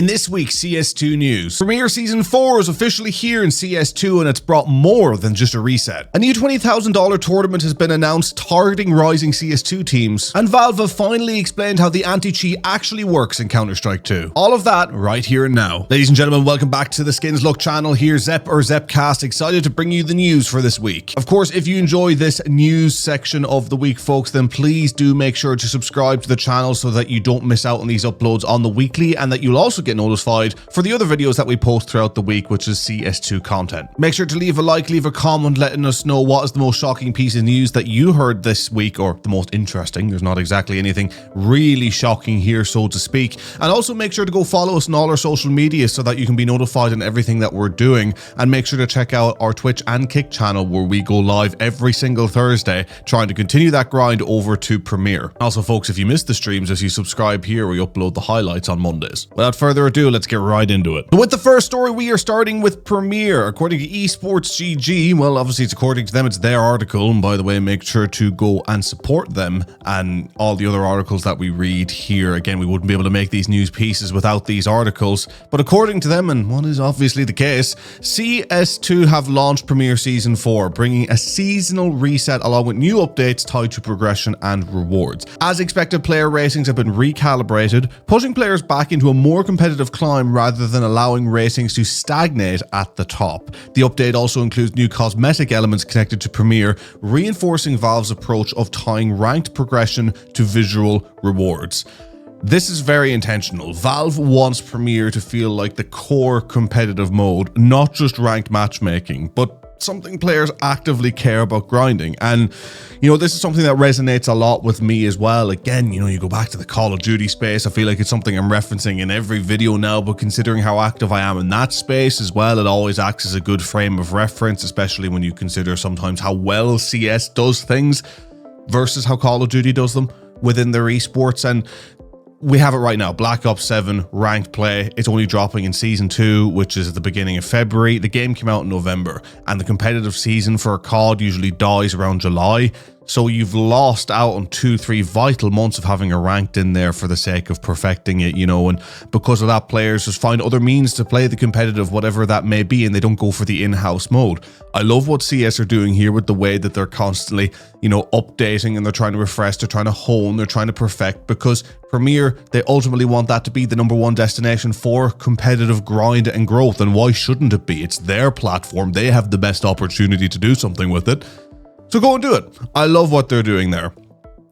In this week's CS2 news, Premier Season 4 is officially here in CS2 and it's brought more than just a reset. A new $20,000 tournament has been announced targeting rising CS2 teams, and Valve have finally explained how the anti-cheat actually works in Counter-Strike 2. All of that right here and now. Ladies and gentlemen, welcome back to the SkinsLuck channel. Here's Zep or Zepcast, excited to bring you the news for this week. Of course, if you enjoy this news section of the week, folks, then please do make sure to subscribe to the channel so that you don't miss out on these uploads on the weekly, and that you'll also get notified for the other videos that we post throughout the week, which is CS2 content. Make sure to leave a like, leave a comment letting us know what is the most shocking piece of news that you heard this week, or the most interesting. There's not exactly anything really shocking here, so to speak. And also make sure to go follow us on all our social media so that you can be notified on everything that we're doing, and make sure to check out our Twitch and Kick channel where we go live every single Thursday trying to continue that grind over to Premiere. Also, folks, if you missed the streams, as you subscribe here, we upload the highlights on Mondays. Without further ado, let's get right into it. With the first story, we are starting with Premiere. According to Esports GG, well, obviously it's according to them, it's their article, and by the way, make sure to go and support them and all the other articles that we read here. Again, we wouldn't be able to make these news pieces without these articles, but according to them, and what is obviously the case, CS2 have launched Premiere Season 4, bringing a seasonal reset along with new updates tied to progression and rewards. As expected, player ratings have been recalibrated, pushing players back into a more competitive climb rather than allowing ratings to stagnate at the top. The update also includes new cosmetic elements connected to Premiere, reinforcing Valve's approach of tying ranked progression to visual rewards. This is very intentional. Valve wants Premiere to feel like the core competitive mode, not just ranked matchmaking, but something players actively care about grinding. And this is something that resonates a lot with me as well. Again, you go back to the Call of Duty space, I feel like it's something I'm referencing in every video now, but considering how active I am in that space as well, it always acts as a good frame of reference, especially when you consider sometimes how well CS does things versus how Call of Duty does them within their esports. And we have it right now, Black Ops 7 ranked play. It's only dropping in Season 2, which is at the beginning of February. The game came out in November, and the competitive season for a COD usually dies around July. So you've lost out on 2-3 vital months of having a ranked in there for the sake of perfecting it, and because of that, players just find other means to play the competitive, whatever that may be, and they don't go for the in-house mode. I love what CS are doing here with the way that they're constantly, updating, and they're trying to refresh, they're trying to hone, they're trying to perfect, because Premiere, they ultimately want that to be the #1 destination for competitive grind and growth, and why shouldn't it be? It's their platform, they have the best opportunity to do something with it. So go and do it. I love what they're doing there.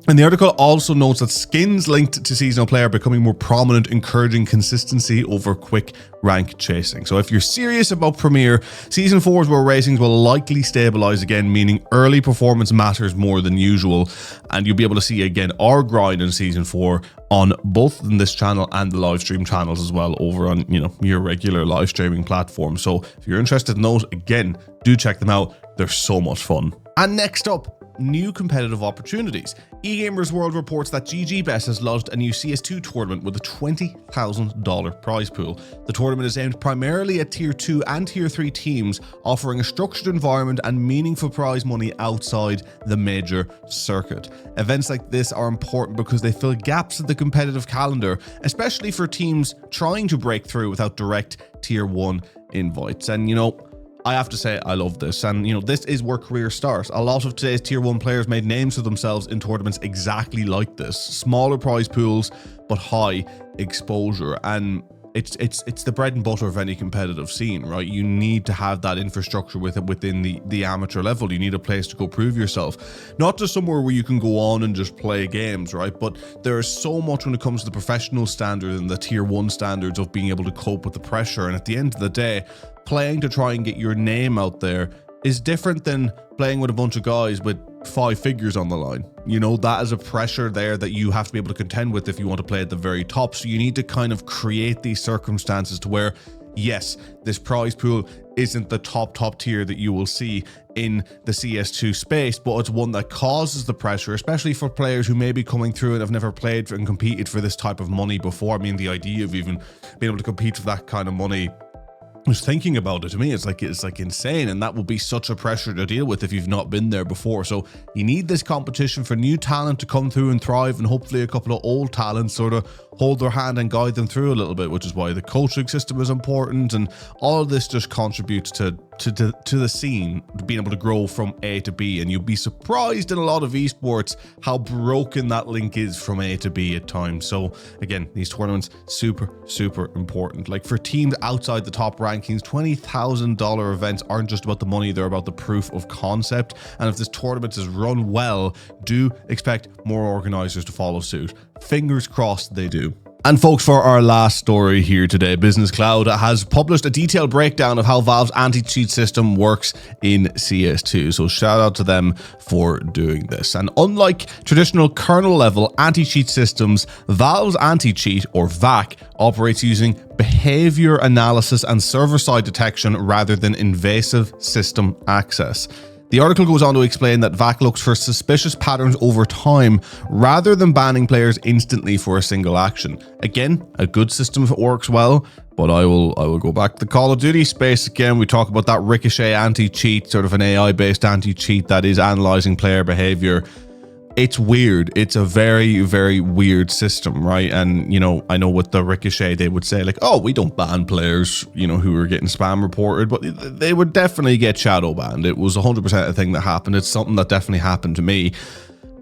And the article also notes that skins linked to seasonal play are becoming more prominent, encouraging consistency over quick rank chasing. So if you're serious about Premiere, Season 4 is where ratings will likely stabilize again, meaning early performance matters more than usual. And you'll be able to see again our grind in Season 4 on both in this channel and the live stream channels as well over on, your regular live streaming platform. So if you're interested in those, again, do check them out. They're so much fun. And next up, new competitive opportunities. eGamers World reports that GGBet has launched a new CS2 tournament with a $20,000 prize pool. The tournament is aimed primarily at Tier 2 and Tier 3 teams, offering a structured environment and meaningful prize money outside the major circuit. Events like this are important because they fill gaps in the competitive calendar, especially for teams trying to break through without direct Tier 1 invites. And I have to say, I love this. And, this is where careers start. A lot of today's Tier 1 players made names for themselves in tournaments exactly like this. Smaller prize pools, but high exposure. And it's the bread and butter of any competitive scene, right? You need to have that infrastructure within the amateur level. You need a place to go prove yourself. Not just somewhere where you can go on and just play games, right? But there is so much when it comes to the professional standard and the Tier 1 standards of being able to cope with the pressure. And at the end of the day, playing to try and get your name out there is different than playing with a bunch of guys with 5 figures on the line. That is a pressure there that you have to be able to contend with if you want to play at the very top. So you need to kind of create these circumstances to where, yes, this prize pool isn't the top tier that you will see in the CS2 space, but it's one that causes the pressure, especially for players who may be coming through and have never played and competed for this type of money before. I mean, the idea of even being able to compete for that kind of money Just thinking about it, to me, it's like insane, and that will be such a pressure to deal with if you've not been there before. So you need this competition for new talent to come through and thrive, and hopefully a couple of old talents sort of hold their hand and guide them through a little bit, which is why the coaching system is important, and all of this just contributes to the scene being able to grow from A to B. And you'll be surprised in a lot of esports how broken that link is from A to B at times. So again, these tournaments super important. Like for teams outside the top rankings, $20,000 events aren't just about the money, they're about the proof of concept. And if this tournament is run well, do expect more organizers to follow suit. Fingers crossed they do. And folks, for our last story here today, Business Cloud has published a detailed breakdown of how Valve's anti-cheat system works in CS2. So shout out to them for doing this. And unlike traditional kernel level anti-cheat systems, Valve's anti-cheat, or VAC, operates using behavior analysis and server-side detection rather than invasive system access. The article goes on to explain that VAC looks for suspicious patterns over time rather than banning players instantly for a single action. Again, a good system if it works well, but I will go back to the Call of Duty space again. We talk about that Ricochet anti-cheat, sort of an AI-based anti-cheat that is analyzing player behavior. It's weird. It's a very weird system, right? And, you know, I know with the Ricochet, they would say like, oh, we don't ban players, you know, who are getting spam reported, but they would definitely get shadow banned. It was 100% a thing that happened. It's something that definitely happened to me.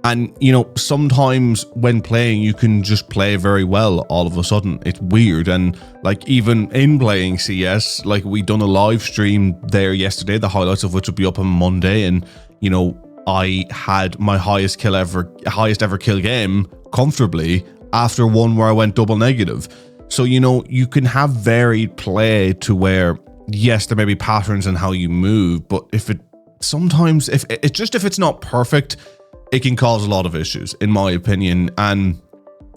And, you know, sometimes when playing, you can just play very well all of a sudden. It's weird. And like even in playing CS, like we done a live stream there yesterday, the highlights of which will be up on Monday. And, you know, I had my highest ever kill game comfortably after one where I went double negative. So, you know, you can have varied play to where, yes, there may be patterns in how you move, but if it's not perfect, it can cause a lot of issues, in my opinion. And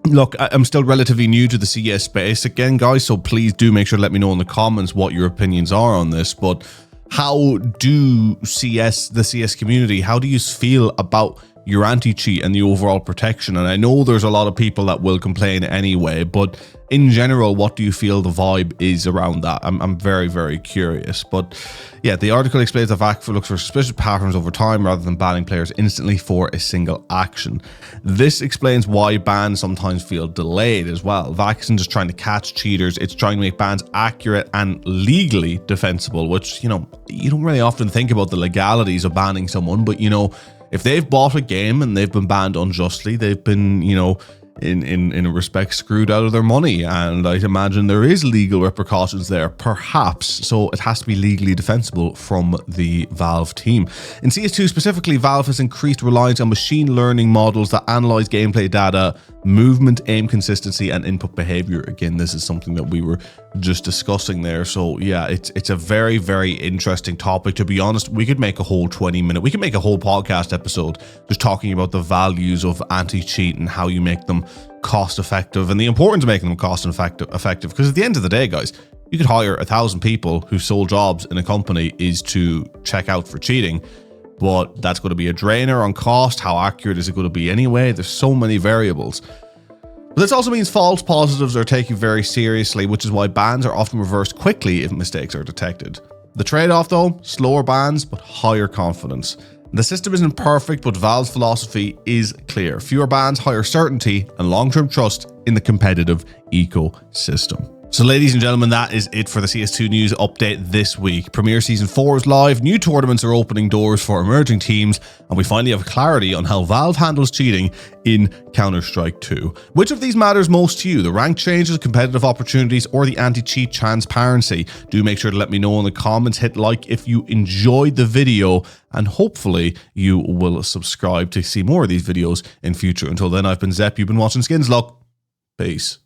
look, I'm still relatively new to the CS space again, guys, so please do make sure to let me know in the comments what your opinions are on this. But how do the CS community, how do you feel about your anti-cheat and the overall protection? And I know there's a lot of people that will complain anyway, but in general, what do you feel the vibe is around that? I'm very curious. But yeah, the article explains that VAC looks for suspicious patterns over time rather than banning players instantly for a single action. This explains why bans sometimes feel delayed as well. VAC isn't just trying to catch cheaters, it's trying to make bans accurate and legally defensible, which, you know, you don't really often think about the legalities of banning someone, but, you know, if they've bought a game and they've been banned unjustly, they've been, you know, in a respect screwed out of their money, and I'd imagine there is legal repercussions there, perhaps, so it has to be legally defensible from the Valve team. In CS2 specifically, Valve has increased reliance on machine learning models that analyze gameplay data, movement, aim consistency, and input behavior. Again, this is something that we were just discussing there. So yeah, it's a very interesting topic. To be honest, we could make a whole 20-minute, we could make a whole podcast episode just talking about the values of anti-cheat and how you make them cost effective and the importance of making them cost effective. Because at the end of the day, guys, you could hire 1,000 people whose sole jobs in a company is to check out for cheating, but that's going to be a drainer on cost. How accurate is it going to be anyway? There's so many variables. But this also means false positives are taken very seriously, which is why bans are often reversed quickly if mistakes are detected. The trade-off though, slower bans, but higher confidence. The system isn't perfect, but Valve's philosophy is clear. Fewer bans, higher certainty, and long-term trust in the competitive ecosystem. So ladies and gentlemen, that is it for the CS2 news update this week. Premier Season 4 is live, new tournaments are opening doors for emerging teams, and we finally have clarity on how Valve handles cheating in Counter-Strike 2. Which of these matters most to you? The rank changes, competitive opportunities, or the anti-cheat transparency? Do make sure to let me know in the comments, hit like if you enjoyed the video, and hopefully you will subscribe to see more of these videos in future. Until then, I've been Zepp, you've been watching SkinsLuck. Peace.